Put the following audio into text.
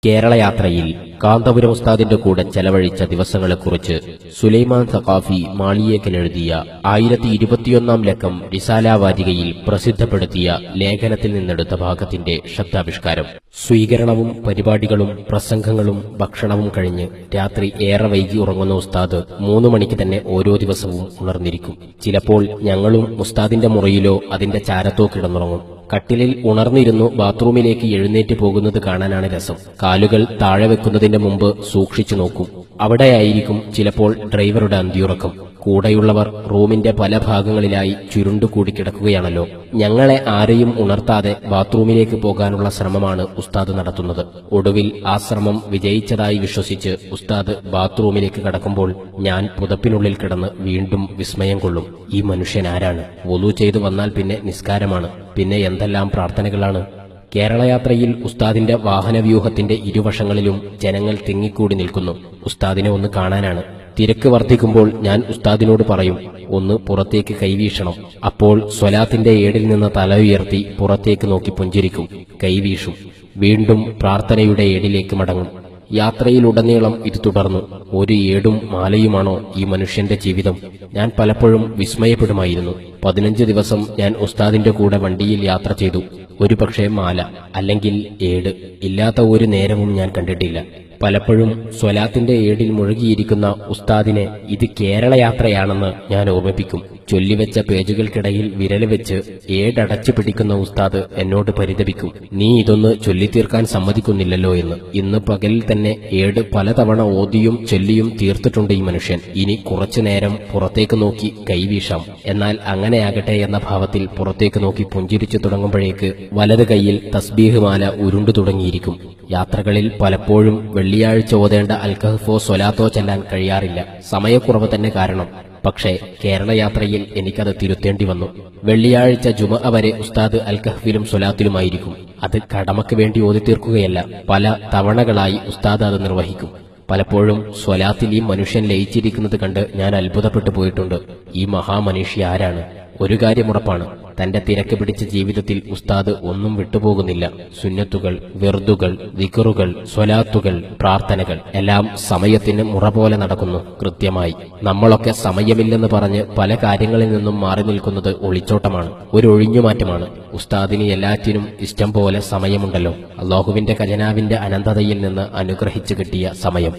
കേരളയാത്രയിൽ കാന്തപുരം ഉസ്താദിന്റെ കൂടെ ചെലവഴിച്ച ദിവസങ്ങളെക്കുറിച്ച് സുലൈമാൻ സഖാഫി മാളിയേക്കലെഴുതിയ 1021 ലക്കം റിസാലാവാരികയിൽ പ്രസിദ്ധപ്പെടുത്തിയ ലേഖനത്തിൽ നിന്നെടുത്ത ഭാഗത്തിന്റെ ശബ്ദാവിഷ്കാരം. സ്വീകരണവും പരിപാടികളും പ്രസംഗങ്ങളും ഭക്ഷണവും കഴിഞ്ഞ് രാത്രി ഏറെ വൈകി ഉറങ്ങുന്ന ഉസ്താദ് 3 മണിക്ക് തന്നെ ഓരോ ദിവസവും ഉണർന്നിരിക്കും. ചിലപ്പോൾ ഞങ്ങളും ഉസ്താദിന്റെ മുറിയിലോ അതിന്റെ ചാരത്തോ കിടന്നുറങ്ങും. കട്ടിലിൽ ഉണർന്നിരുന്നു ബാത്റൂമിലേക്ക് എഴുന്നേറ്റ് പോകുന്നത് കാണാനാണ് രസം. കാലുകൾ താഴെ വെക്കുന്നതിന്റെ മുമ്പ് സൂക്ഷിച്ചു നോക്കും. അവിടെയായിരിക്കും ചിലപ്പോൾ ഡ്രൈവറുടെ അന്തിയുറക്കം. കൂടെയുള്ളവർ റൂമിന്റെ പല ഭാഗങ്ങളിലായി ചുരുണ്ടുകൂടി കിടക്കുകയാണല്ലോ. ഞങ്ങളെ ആരെയും ഉണർത്താതെ ബാത്റൂമിലേക്ക് പോകാനുള്ള ശ്രമമാണ് ഉസ്താദ് നടത്തുന്നത്. ഒടുവിൽ ആ ശ്രമം വിജയിച്ചതായി വിശ്വസിച്ച് ഉസ്താദ് ബാത്റൂമിലേക്ക് കടക്കുമ്പോൾ ഞാൻ പുതപ്പിനുള്ളിൽ കിടന്ന് വീണ്ടും വിസ്മയം കൊള്ളും. ഈ മനുഷ്യൻ ആരാണ്? വുളു ചെയ്തു വന്നാൽ പിന്നെ നിസ്കാരമാണ്, പിന്നെ എന്തെല്ലാം പ്രാർത്ഥനകളാണ്. കേരളയാത്രയിൽ ഉസ്താദിന്റെ വാഹനവ്യൂഹത്തിന്റെ ഇരുവശങ്ങളിലും ജനങ്ങൾ തിങ്ങിക്കൂടി നിൽക്കുന്നു. ഉസ്താദിനെ ഒന്ന് കാണാനാണ്. തിരക്ക് വർദ്ധിക്കുമ്പോൾ ഞാൻ ഉസ്താദിനോട് പറയും, ഒന്ന് പുറത്തേക്ക് കൈവീശണം. അപ്പോൾ സ്വലാത്തിന്റെ ഏടിൽ നിന്ന് തല ഉയർത്തി പുറത്തേക്ക് നോക്കി പുഞ്ചിരിക്കും, കൈവീശും. വീണ്ടും പ്രാർത്ഥനയുടെ ഏടിലേക്ക് മടങ്ങും. യാത്രയിലുടനീളം ഇത് തുടർന്നു. ഒരു ഏടും മാലയുമാണോ ഈ മനുഷ്യന്റെ ജീവിതം? ഞാൻ പലപ്പോഴും വിസ്മയപ്പെടുമായിരുന്നു. 15 ദിവസം ഞാൻ ഉസ്താദിന്റെ കൂടെ വണ്ടിയിൽ യാത്ര ചെയ്തു. ഒരുപക്ഷെ മാല അല്ലെങ്കിൽ ഏട് ഇല്ലാത്ത ഒരു നേരവും ഞാൻ കണ്ടിട്ടില്ല. പലപ്പോഴും സ്വലാത്തിന്റെ ഏടിൽ മുഴുകിയിരിക്കുന്ന ഉസ്താദിനെ ഇത് കേരളയാത്രയാണെന്ന് ഞാൻ ഓർമ്മിപ്പിക്കും. ചൊല്ലിവെച്ച പേജുകൾക്കിടയിൽ വിരല് വെച്ച് ഏടടച്ചു പിടിക്കുന്ന ഉസ്താദ് എന്നോട് പരിതപിക്കും, നീ ഇതൊന്ന് ചൊല്ലിത്തീർക്കാൻ സമ്മതിക്കുന്നില്ലല്ലോ എന്ന്. ഇന്ന് പകലിൽ തന്നെ ഏട് പലതവണ ഓതിയും ചൊല്ലിയും തീർത്തിട്ടുണ്ട് ഈ മനുഷ്യൻ. ഇനി കുറച്ചു നേരം പുറത്തേക്ക് നോക്കി കൈവീശാം. എന്നാൽ അങ്ങനെയാകട്ടെ എന്ന ഭാവത്തിൽ പുറത്തേക്ക് നോക്കി പുഞ്ചിരിച്ചു തുടങ്ങുമ്പോഴേക്ക് വലത് കൈയിൽ തസ്ബീഹ് മാല ഉരുണ്ടു തുടങ്ങിയിരിക്കും. യാത്രകളിൽ പലപ്പോഴും വെള്ളിയാഴ്ച ഓതേണ്ട അൽകഹഫോ സ്വലാത്തോ ചെല്ലാൻ കഴിയാറില്ല. സമയക്കുറവ് തന്നെ കാരണം. പക്ഷേ കേരളയാത്രയിൽ എനിക്കത് തിരുത്തേണ്ടി വന്നു. വെള്ളിയാഴ്ച ജുമഅ വരെ ഉസ്താദ് അൽകഹഫിലും സ്വലാത്തിലുമായിരിക്കും. അത് കടമയ്ക്ക് വേണ്ടി ഓതിത്തീർക്കുകയല്ല, പല തവണകളായി ഉസ്താദ് അത് നിർവഹിക്കും. പലപ്പോഴും സ്വലാത്തിൽ ഈ മനുഷ്യൻ ലയിച്ചിരിക്കുന്നത് കണ്ട് ഞാൻ അത്ഭുതപ്പെട്ടു പോയിട്ടുണ്ട്. ഈ മഹാമനുഷ്യ ആരാണ്? ഒരു കാര്യം ഉറപ്പാണ്, തന്റെ തിരക്ക് പിടിച്ച ജീവിതത്തിൽ ഉസ്താദ് ഒന്നും വിട്ടുപോകുന്നില്ല. സുന്നത്തുകൾ, വെർദുകൾ, ദിക്റുകൾ, സ്വലാത്തുകൾ, പ്രാർത്ഥനകൾ എല്ലാം സമയത്തിന് മുറ പോലെ നടക്കുന്നു, കൃത്യമായി. നമ്മളൊക്കെ സമയമില്ലെന്ന് പറഞ്ഞ് പല കാര്യങ്ങളിൽ നിന്നും മാറി നിൽക്കുന്നത് ഒളിച്ചോട്ടമാണ്, ഒരു ഒഴിഞ്ഞുമാറ്റമാണ്. ഉസ്താദിന് എല്ലാറ്റിനും ഇഷ്ടം പോലെ സമയമുണ്ടല്ലോ. അല്ലാഹുവിന്റെ ഖജനാവിന്റെ അനന്തതയിൽ നിന്ന് അനുഗ്രഹിച്ചു കിട്ടിയ സമയം.